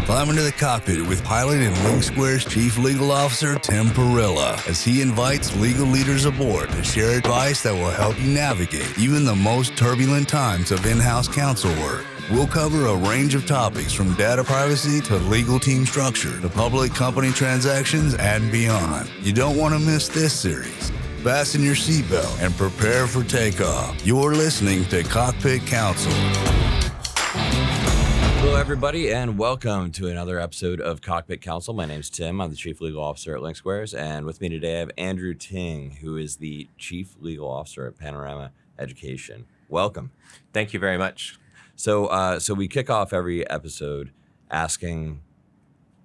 Climb into the cockpit with pilot and LinkSquare's Chief Legal Officer, Tim Perilla, as he invites legal leaders aboard to share advice that will help you navigate even the most turbulent times of in-house counsel work. We'll cover a range of topics from data privacy to legal team structure to public company transactions and beyond. You don't want to miss this series. Fasten your seatbelt and prepare for takeoff. You're listening to Cockpit Counsel. Hello, everybody, and welcome to another episode of Cockpit Counsel. My name's Tim. I'm the Chief Legal Officer at LinkSquares, and with me today I have Andrew Ting, who is the Chief Legal Officer at Panorama Education. Welcome. Thank you very much. So we kick off every episode asking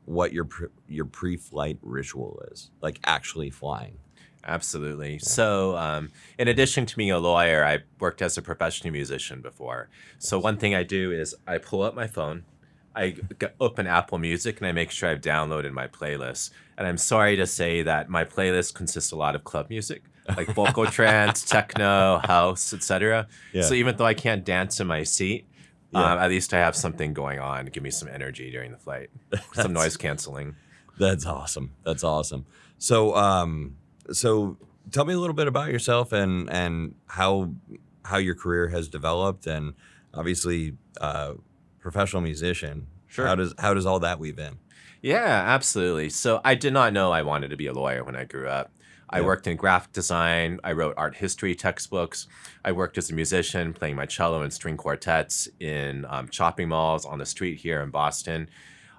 what your pre-flight ritual is, like actually flying. Absolutely. Yeah. So in addition to being a lawyer, I worked as a professional musician before. So one thing I do is I pull up my phone, I open Apple Music, and I make sure I've downloaded my playlist. And I'm sorry to say that my playlist consists a lot of club music, like vocal trance, techno, house, etc. Yeah. So even though I can't dance in my seat, at least I have something going on to give me some energy during the flight, some noise canceling. That's awesome. That's awesome. So tell me a little bit about yourself and how your career has developed, and obviously professional musician. Sure. How does all that weave in? Yeah, absolutely. So I did not know I wanted to be a lawyer when I grew up. I worked in graphic design. I wrote art history textbooks. I worked as a musician, playing my cello and string quartets in shopping malls on the street here in Boston.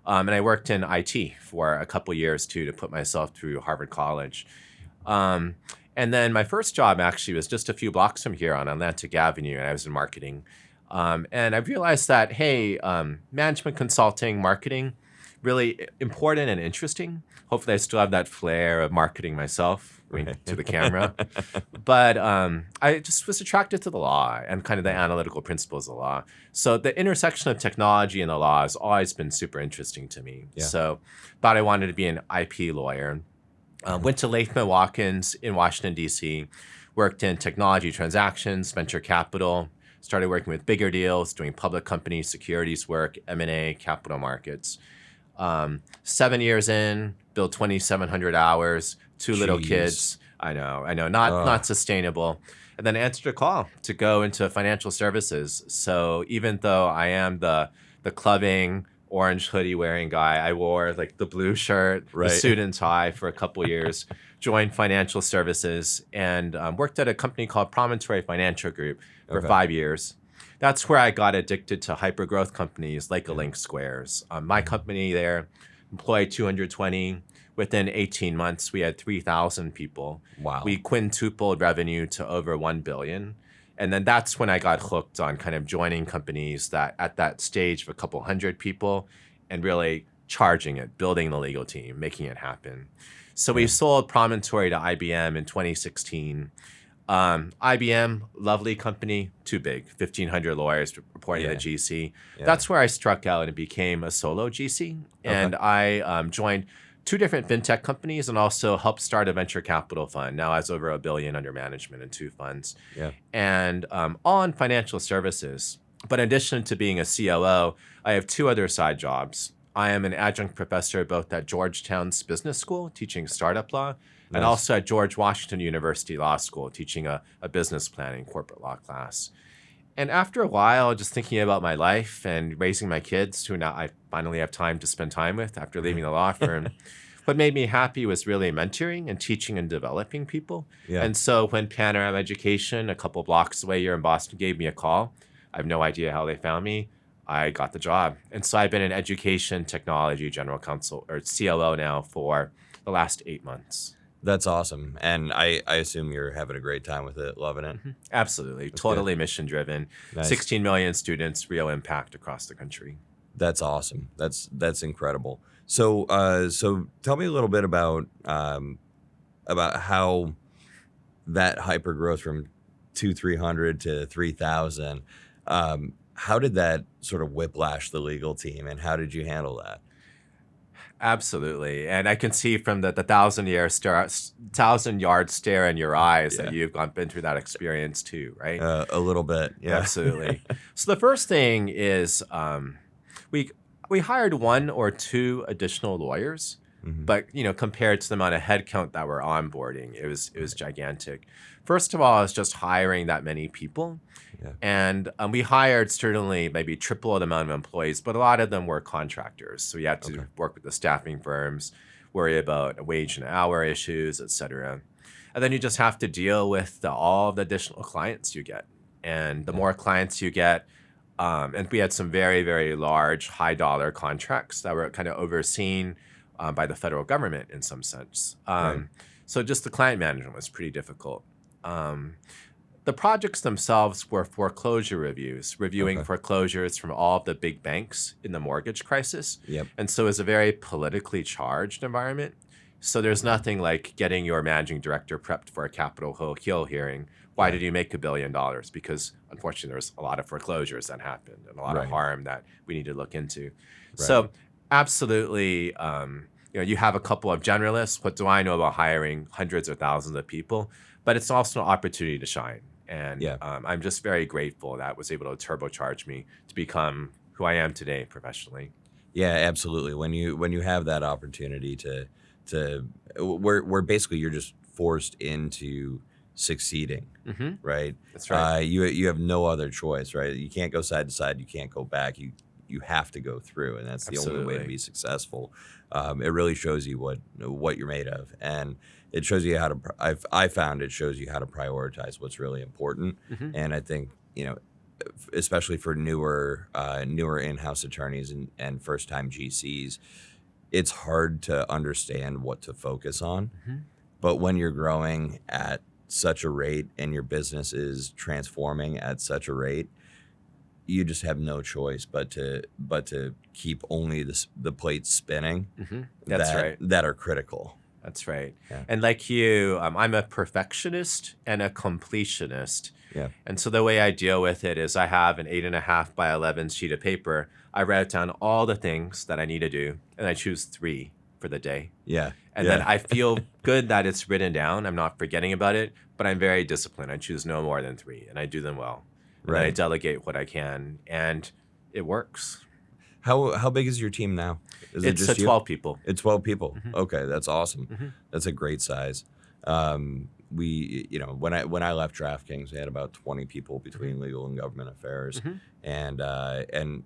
And I worked in IT for a couple years too to put myself through Harvard College. And then my first job actually was just a few blocks from here on Atlantic Avenue, and I was in marketing. And I realized that, hey, management consulting, marketing, really important and interesting. Hopefully I still have that flair of marketing myself, wink to the camera. But I just was attracted to the law and kind of the analytical principles of the law. So the intersection of technology and the law has always been super interesting to me. Yeah. So thought I wanted to be an IP lawyer. Went to Latham & Watkins in Washington, D.C., worked in technology transactions, venture capital, started working with bigger deals, doing public company securities work, M&A, capital markets. 7 years in, billed 2,700 hours, two little kids. I know, not sustainable. And then answered a call to go into financial services. So even though I am the clubbing, orange hoodie wearing guy, I wore like the blue shirt, the suit and tie for a couple years, joined financial services, and worked at a company called Promontory Financial Group for 5 years. That's where I got addicted to hyper-growth companies like a LinkSquares. My company there employed 220. Within 18 months, we had 3,000 people. Wow. We quintupled revenue to over $1 billion. And then that's when I got hooked on kind of joining companies that at that stage of a couple hundred people and really charging it, building the legal team, making it happen. So we sold Promontory to IBM in 2016. IBM, lovely company, too big, 1,500 lawyers reporting to the GC. Yeah. That's where I struck out and became a solo GC. And I joined two different fintech companies and also helped start a venture capital fund. Now has over $1 billion under management in two funds. Yeah. And all in financial services. But in addition to being a CLO, I have two other side jobs. I am an adjunct professor both at Georgetown's Business School, teaching startup law, and also at George Washington University Law School, teaching a business planning corporate law class. And after a while, just thinking about my life and raising my kids, who now I finally have time to spend time with after leaving the law firm, what made me happy was really mentoring and teaching and developing people. Yeah. And so when Panorama Education, a couple blocks away here in Boston, gave me a call, I have no idea how they found me, I got the job. And so I've been an education technology general counsel, or CLO now, for the last 8 months. That's awesome. And I assume you're having a great time with it, loving it. Mm-hmm. Absolutely. That's totally mission driven. Nice. 16 million students, real impact across the country. That's awesome. That's incredible. So tell me a little bit about how that hyper growth from 2,300 to 3,000, how did that sort of whiplash the legal team, and how did you handle that? Absolutely. And I can see from the 1,000-yard stare in your eyes that you've been through that experience too, right? A little bit, yeah. Absolutely. So the first thing is We hired 1 or 2 additional lawyers, but compared to the amount of headcount that we're onboarding, it was gigantic. First of all, it's just hiring that many people. Yeah. And we hired certainly maybe triple the amount of employees, but a lot of them were contractors. So we had to work with the staffing firms, worry about wage and hour issues, et cetera. And then you just have to deal with all the additional clients you get. And the more clients you get, and we had some very, very large, high dollar contracts that were kind of overseen by the federal government in some sense. So just the client management was pretty difficult. The projects themselves were foreclosure reviews, reviewing foreclosures from all of the big banks in the mortgage crisis. Yep. And so it's a very politically charged environment. So there's nothing like getting your managing director prepped for a Capitol Hill hearing. Why did you make $1 billion? Because unfortunately, there's a lot of foreclosures that happened and a lot of harm that we need to look into. So absolutely, you have a couple of generalists. What do I know about hiring hundreds or thousands of people? But it's also an opportunity to shine. And I'm just very grateful that was able to turbocharge me to become who I am today professionally. Yeah, absolutely. When you have that opportunity where basically you're just forced into succeeding, right? That's right. You have no other choice, right? You can't go side to side. You can't go back. You have to go through, and that's the only way to be successful. It really shows you what you're made of, and it shows you how to. I found it shows you how to prioritize what's really important, and I think especially for newer in-house attorneys and first-time GCs, it's hard to understand what to focus on. But when you're growing at such a rate and your business is transforming at such a rate, you just have no choice but to keep only the plates spinning that are critical. That's right. Yeah. And like you, I'm a perfectionist and a completionist. Yeah. And so the way I deal with it is I have an 8.5 by 11 sheet of paper. I write down all the things that I need to do, and I choose 3 for the day. Yeah. And then I feel good that it's written down. I'm not forgetting about it, but I'm very disciplined. I choose no more than 3, and I do them well. And I delegate what I can, and it works. How big is your team now? Is It's it just 12 people. It's 12 people. Okay, that's awesome. That's a great size. We, when I left DraftKings, we had about 20 people between legal and government affairs, and that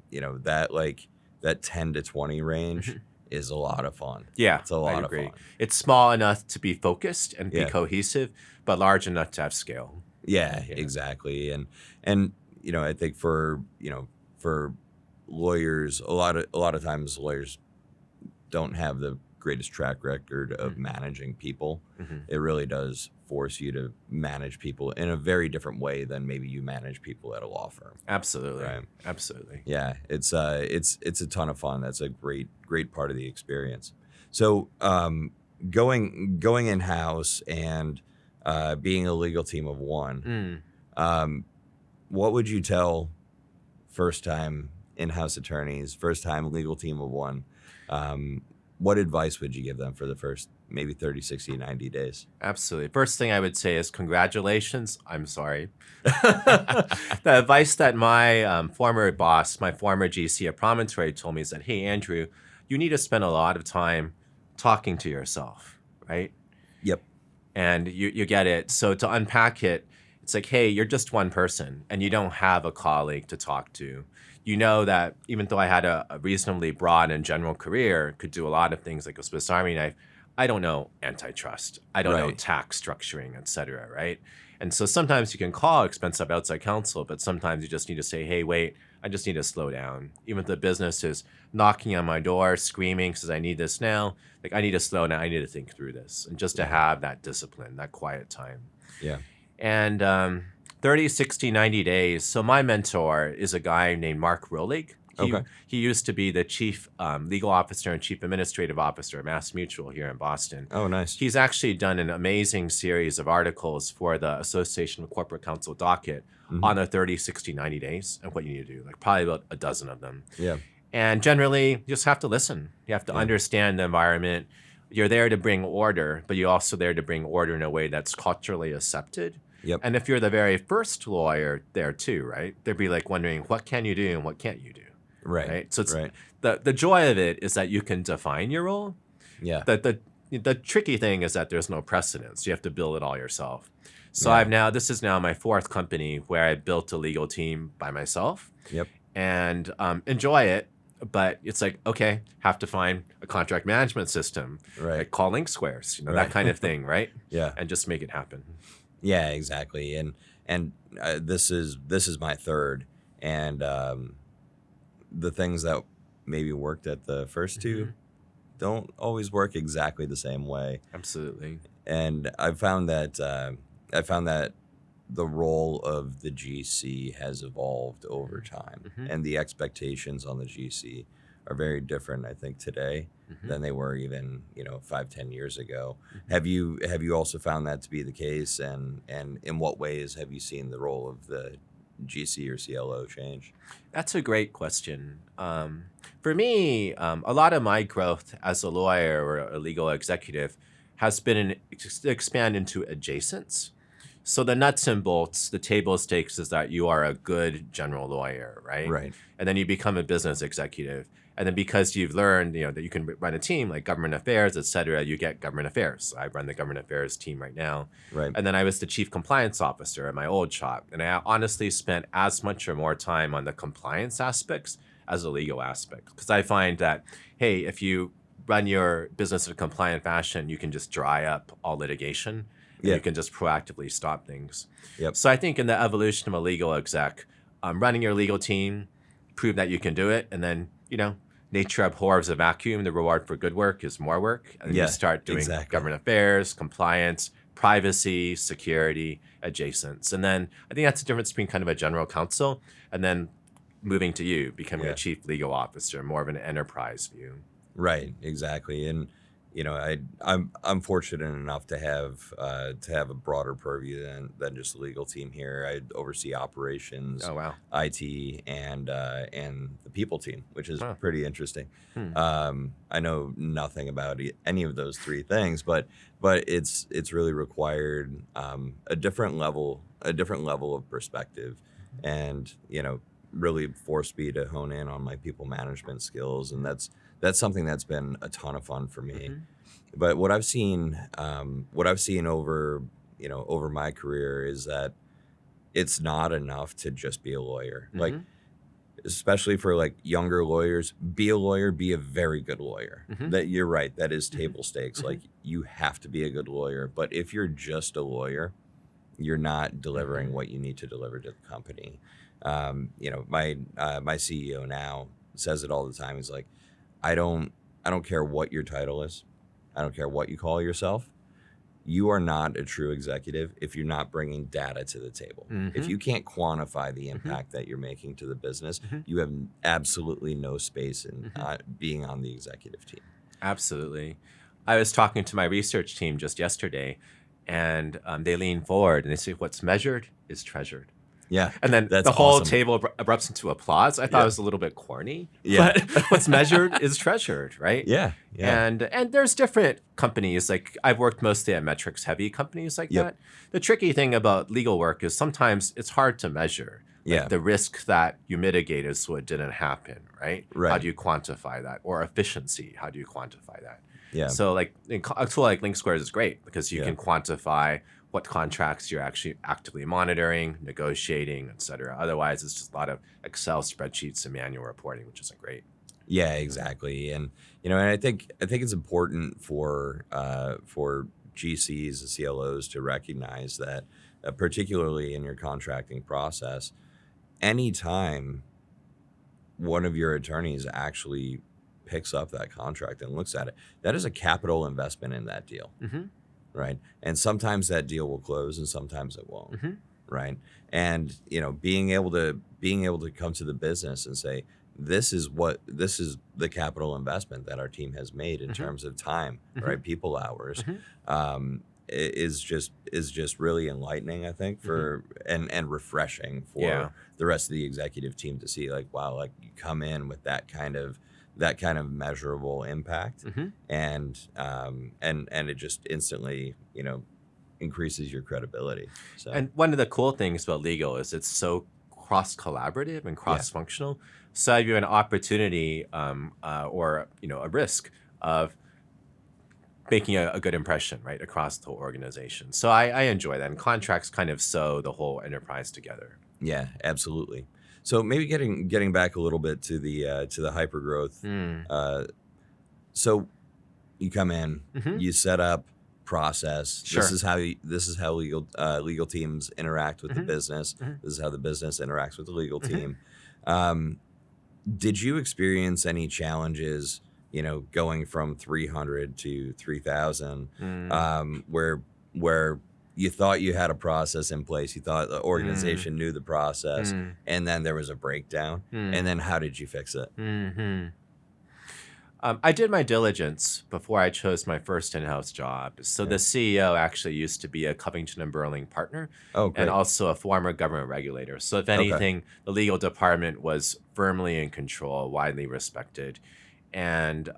10 to 20 range is a lot of fun. Yeah, it's a lot of fun. It's small enough to be focused and be cohesive, but large enough to have scale. Yeah, exactly. And I think for lawyers, a lot of times lawyers don't have the greatest track record of managing people. It really does force you to manage people in a very different way than maybe you manage people at a law firm. Absolutely. Right? Absolutely. Yeah, it's a ton of fun. That's a great part of the experience. So going in-house and being a legal team of one, what would you tell first-time in-house attorneys, first-time legal team of one? What advice would you give them for the first maybe 30, 60, 90 days? Absolutely. First thing I would say is congratulations. I'm sorry. The advice that my former boss, my former GC at Promontory told me is that, hey, Andrew, you need to spend a lot of time talking to yourself, right? Yep. And you get it. So to unpack it, it's like, hey, you're just one person and you don't have a colleague to talk to. You know that even though I had a reasonably broad and general career, could do a lot of things like a Swiss Army knife, I don't know antitrust. I don't know tax structuring, et cetera, right? And so sometimes you can call expensive outside counsel, but sometimes you just need to say, hey, wait, I just need to slow down. Even if the business is knocking on my door, screaming, says I need this now, like I need to slow down, I need to think through this. And just to have that discipline, that quiet time. Yeah. And 30, 60, 90 days. So my mentor is a guy named Mark Rolig. He used to be the chief legal officer and chief administrative officer at MassMutual here in Boston. Oh, nice. He's actually done an amazing series of articles for the Association of Corporate Counsel docket on the 30, 60, 90 days and what you need to do, like probably about a dozen of them. Yeah. And generally, you just have to listen. You have to understand the environment. You're there to bring order, but you're also there to bring order in a way that's culturally accepted. Yep. And if you're the very first lawyer there too, right, they'd be like wondering, what can you do and what can't you do? Right. So it's right. the joy of it is that you can define your role. Yeah. The tricky thing is that there's no precedence. You have to build it all yourself. So Yeah. this is now my fourth company where I built a legal team by myself Yep. and enjoy it. But it's like, okay, have to find a contract management system, Right. like call link squares, that Right. kind of thing, right? Yeah. And just make it happen. Yeah, exactly. And this is my third, and the things that maybe worked at the first two don't always work exactly the same way. Absolutely. And I found that the role of the GC has evolved over time, and the expectations on the GC are very different, I think, today than they were even 5-10 years ago. Have you also found that to be the case, and in what ways have you seen the role of the GC or CLO change? That's a great question. For me, a lot of my growth as a lawyer or a legal executive has been expand into adjacents. So the nuts and bolts, the table stakes is that you are a good general lawyer, right? Right. And then you become a business executive. And then because you've learned, that you can run a team like government affairs, et cetera, you get government affairs. I run the government affairs team right now. Right. And then I was the chief compliance officer at my old shop. And I honestly spent as much or more time on the compliance aspects as the legal aspects. Because I find that, hey, if you run your business in a compliant fashion, you can just dry up all litigation. Yeah. You can just proactively stop things. Yep. So I think in the evolution of a legal exec, running your legal team, prove that you can do it, and then, nature abhors a vacuum. The reward for good work is more work. And then you start doing government affairs, compliance, privacy, security, adjacents. And then I think that's the difference between kind of a general counsel and then moving to you, becoming a chief legal officer, more of an enterprise view. Right, exactly. And I'm fortunate enough to have a broader purview than just the legal team here. I oversee operations, Oh, wow. IT, and the people team, which is pretty interesting. I know nothing about any of those three things, but it's really required a different level of perspective, and really forced me to hone in on my people management skills, and that's something that's been a ton of fun for me. But what I've seen over my career is that it's not enough to just be a lawyer. Like, especially for like younger lawyers, be a lawyer, be a very good lawyer. That you're right, that is table stakes. Like, you have to be a good lawyer. But if you're just a lawyer, you're not delivering what you need to deliver to the company. My CEO now says it all the time. He's like, I don't care what your title is. I don't care what you call yourself. You are not a true executive if you're not bringing data to the table. If you can't quantify the impact that you're making to the business, you have absolutely no space in being on the executive team. Absolutely. I was talking to my research team just yesterday, and they leaned forward and they say, what's measured is treasured. Yeah. And then that's the whole awesome. table erupts into applause. I thought it was a little bit corny. Yeah. But what's measured is treasured, right? Yeah. And there's different companies. Like, I've worked mostly at metrics heavy companies like that. The tricky thing about legal work is sometimes it's hard to measure. Like, the risk that you mitigated so it didn't happen, right? How do you quantify that? Or efficiency, how do you quantify that? Yeah. So like a tool like Link Squares is great because you can quantify what contracts you're actually actively monitoring, negotiating, et cetera. Otherwise, it's just a lot of Excel spreadsheets and manual reporting, which isn't great. Yeah, exactly. And and I think it's important for GCs and CLOs to recognize that, particularly in your contracting process, anytime one of your attorneys actually picks up that contract and looks at it, that is a capital investment in that deal. Right. And sometimes that deal will close and sometimes it won't. Right. And, being able to come to the business and say, this is the capital investment that our team has made in terms of time, right? People hours, is just really enlightening, I think, for and refreshing for the rest of the executive team to see, like, wow, like, you come in with that kind of measurable impact, and it just instantly, increases your credibility. So. And one of the cool things about legal is it's so cross-collaborative and cross-functional. So I view an opportunity or a risk of making a good impression, right, across the whole organization. So I enjoy that. And contracts kind of sew the whole enterprise together. Yeah, absolutely. So maybe getting back a little bit to the hypergrowth. So you come in, you set up process. Sure. This is how legal teams interact with the business. This is how the business interacts with the legal team. Did you experience any challenges, going from 300 to 3,000, where you thought you had a process in place, you thought the organization knew the process, and then there was a breakdown, and then how did you fix it? I did my diligence before I chose my first in-house job. So the CEO actually used to be a Covington and Burling partner, and also a former government regulator. So if anything, the legal department was firmly in control, widely respected. And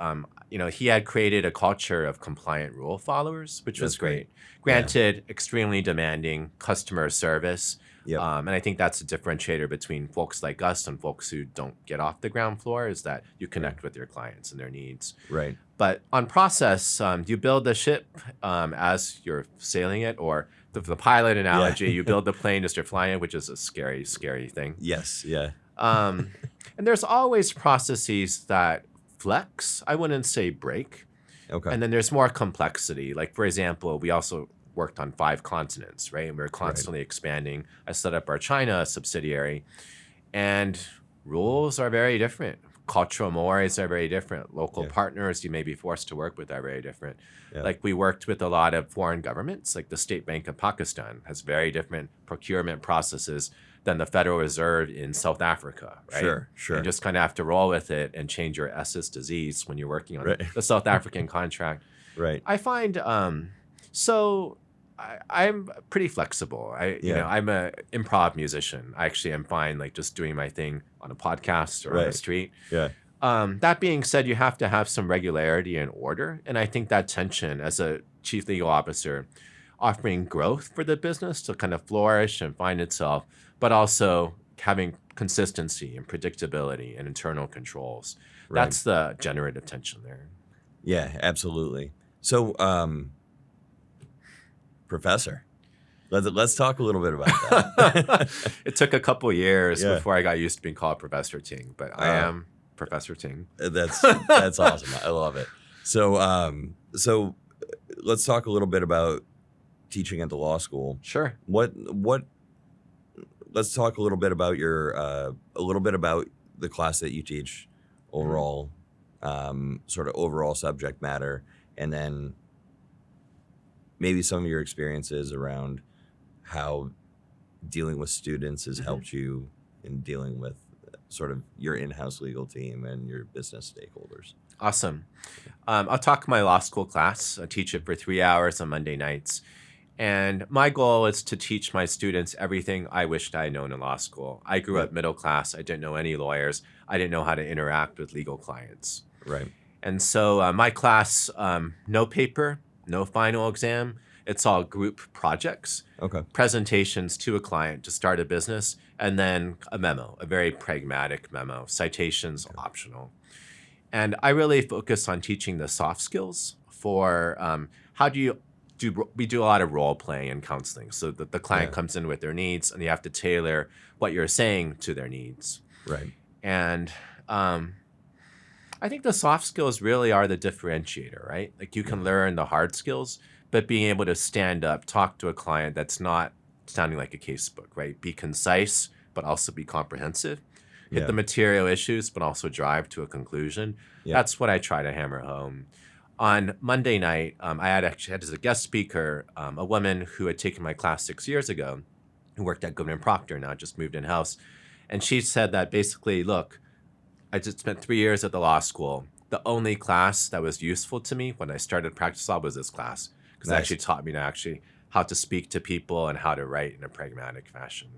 he had created a culture of compliant rule followers, which was great. Granted, extremely demanding customer service. And I think that's a differentiator between folks like us and folks who don't get off the ground floor, is that you connect with your clients and their needs. Right. But on process, you build the ship as you're sailing it, or the pilot analogy, you build the plane as you're flying it, which is a scary, scary thing. Yes. Yeah. And there's always processes that flex. I wouldn't say break. Okay. And then there's more complexity. Like, for example, we also worked on 5 continents, right? And we're constantly expanding. I set up our China subsidiary, and rules are very different. Cultural mores are very different. Local partners you may be forced to work with are very different. Like, we worked with a lot of foreign governments, like the State Bank of Pakistan has very different procurement processes than the Federal Reserve in South Africa, right? Sure. You just kind of have to roll with it and change your S's to Z's when you're working on the South African contract. Right. I find, I'm pretty flexible. I'm a improv musician. I actually am fine, like, just doing my thing on a podcast or on the street. Yeah. That being said, you have to have some regularity and order. And I think that tension as a chief legal officer, offering growth for the business to kind of flourish and find itself, but also having consistency and predictability and internal controls. That's the generative tension there. Yeah, absolutely. So, Professor, let's talk a little bit about that. It took a couple years before I got used to being called Professor Ting, but I am Professor Ting. That's awesome. I love it. So let's talk a little bit about teaching at the law school. Sure. Let's talk a little bit about the class that you teach, overall, sort of overall subject matter, and then maybe some of your experiences around how dealing with students has helped you in dealing with sort of your in-house legal team and your business stakeholders. Awesome. I'll talk my law school class. I teach it for 3 hours on Monday nights. And my goal is to teach my students everything I wished I had known in law school. I grew up middle class. I didn't know any lawyers. I didn't know how to interact with legal clients. Right. And so my class, no paper, no final exam. It's all group projects, presentations to a client to start a business, and then a memo, a very pragmatic memo, citations optional. And I really focus on teaching the soft skills for we do a lot of role playing and counseling, so that the client comes in with their needs and you have to tailor what you're saying to their needs. Right. And I think the soft skills really are the differentiator, right? Like, you can learn the hard skills, but being able to stand up, talk to a client that's not sounding like a casebook, right? Be concise, but also be comprehensive. Hit the material issues, but also drive to a conclusion. That's what I try to hammer home. On Monday night, I had as a guest speaker a woman who had taken my class 6 years ago, who worked at Goodman Proctor, now just moved in-house. And she said that basically, look, I just spent 3 years at the law school. The only class that was useful to me when I started practice law was this class, because it actually taught me how to speak to people and how to write in a pragmatic fashion.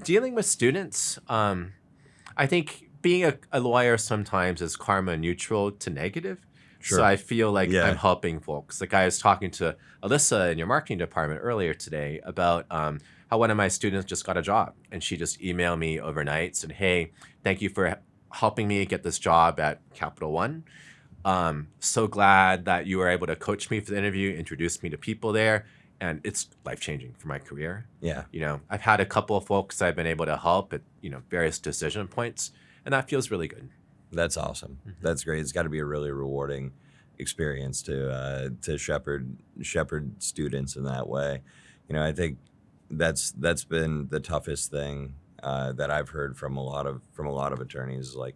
Dealing with students, I think being a lawyer sometimes is karma neutral to negative. So I feel like I'm helping folks. Like, I was talking to Alyssa in your marketing department earlier today about how one of my students just got a job, and she just emailed me overnight, said, "Hey, thank you for helping me get this job at Capital One. So glad that you were able to coach me for the interview, introduce me to people there, and it's life-changing for my career." Yeah. I've had a couple of folks I've been able to help at, various decision points, and that feels really good. That's awesome. Mm-hmm. That's great. It's got to be a really rewarding experience to shepherd students in that way. I think that's been the toughest thing that I've heard from a lot of attorneys, is like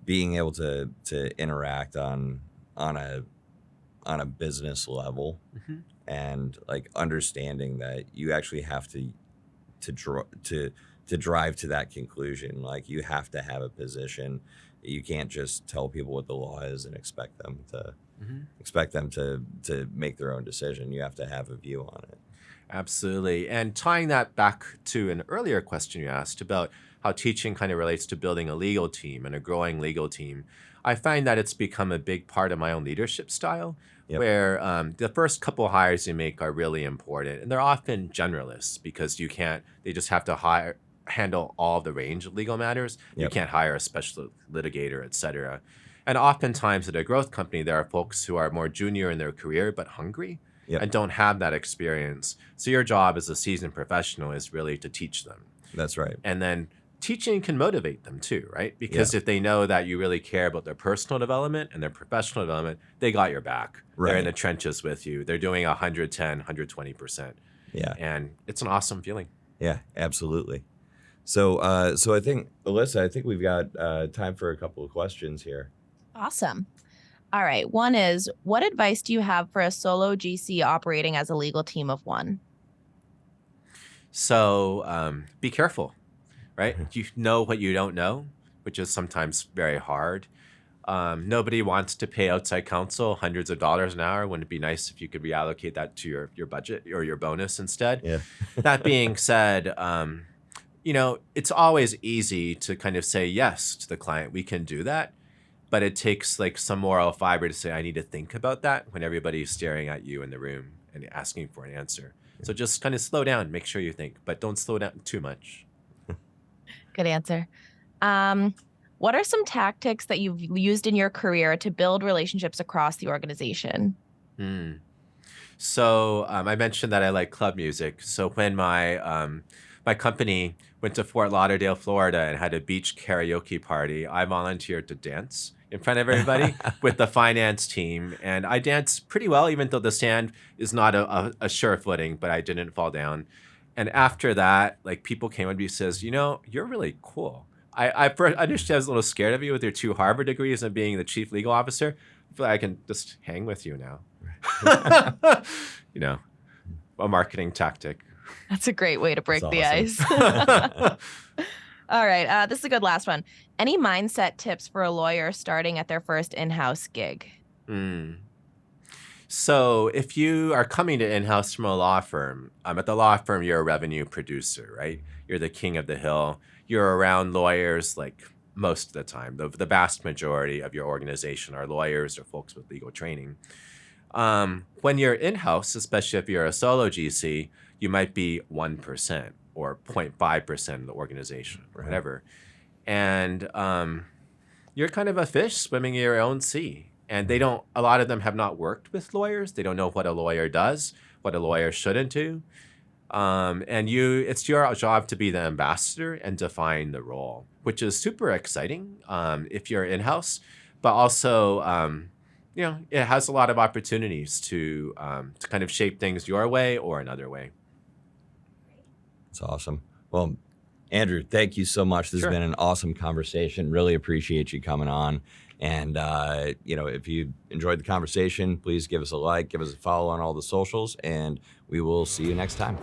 being able to interact on a business level, mm-hmm. and like understanding that you actually have to drive to that conclusion. Like you have to have a position. You can't just tell people what the law is and expect them to make their own decision. You have to have a view on it. Absolutely. And tying that back to an earlier question you asked about how teaching kind of relates to building a legal team and a growing legal team, I find that it's become a big part of my own leadership style. Yep. Where the first couple of hires you make are really important. And they're often generalists because they just have to handle all the range of legal matters. Yep. You can't hire a special litigator, et cetera. And oftentimes at a growth company, there are folks who are more junior in their career but hungry. Yep. And don't have that experience. So your job as a seasoned professional is really to teach them. That's right. And then teaching can motivate them too, right? Because if they know that you really care about their personal development and their professional development, they got your back. Right. They're in the trenches with you. They're doing 110, 120%. Yeah. And it's an awesome feeling. Yeah, absolutely. So I think, Alyssa, we've got time for a couple of questions here. Awesome. All right. One is, what advice do you have for a solo GC operating as a legal team of one? So be careful, right? You know what you don't know, which is sometimes very hard. Nobody wants to pay outside counsel hundreds of dollars an hour. Wouldn't it be nice if you could reallocate that to your budget or your bonus instead? Yeah. That being said, it's always easy to kind of say yes to the client. We can do that. But it takes like some moral fiber to say, I need to think about that when everybody's staring at you in the room and asking for an answer. Yeah. So just kind of slow down, make sure you think, but don't slow down too much. Good answer. What are some tactics that you've used in your career to build relationships across the organization? So I mentioned that I like club music. So when my company went to Fort Lauderdale, Florida, and had a beach karaoke party, I volunteered to dance in front of everybody with the finance team. And I danced pretty well, even though the sand is not a sure footing, but I didn't fall down. And after that, like people came up to me and says, you're really cool. I understand I was a little scared of you with your 2 Harvard degrees and being the chief legal officer. I feel like I can just hang with you now. A marketing tactic. That's a great way to break the ice. All right. This is a good last one. Any mindset tips for a lawyer starting at their first in-house gig? So if you are coming to in-house from a law firm, at the law firm, you're a revenue producer, right? You're the king of the hill. You're around lawyers like most of the time. The vast majority of your organization are lawyers or folks with legal training. When you're in-house, especially if you're a solo GC, you might be 1% or 0.5% of the organization or whatever. And you're kind of a fish swimming in your own sea. And a lot of them have not worked with lawyers. They don't know what a lawyer does, what a lawyer shouldn't do. And it's your job to be the ambassador and define the role, which is super exciting if you're in-house, but also, it has a lot of opportunities to kind of shape things your way or another way. That's awesome. Well, Andrew, thank you so much. This has been an awesome conversation. Really appreciate you coming on. And, if you enjoyed the conversation, please give us a like, give us a follow on all the socials, and we will see you next time.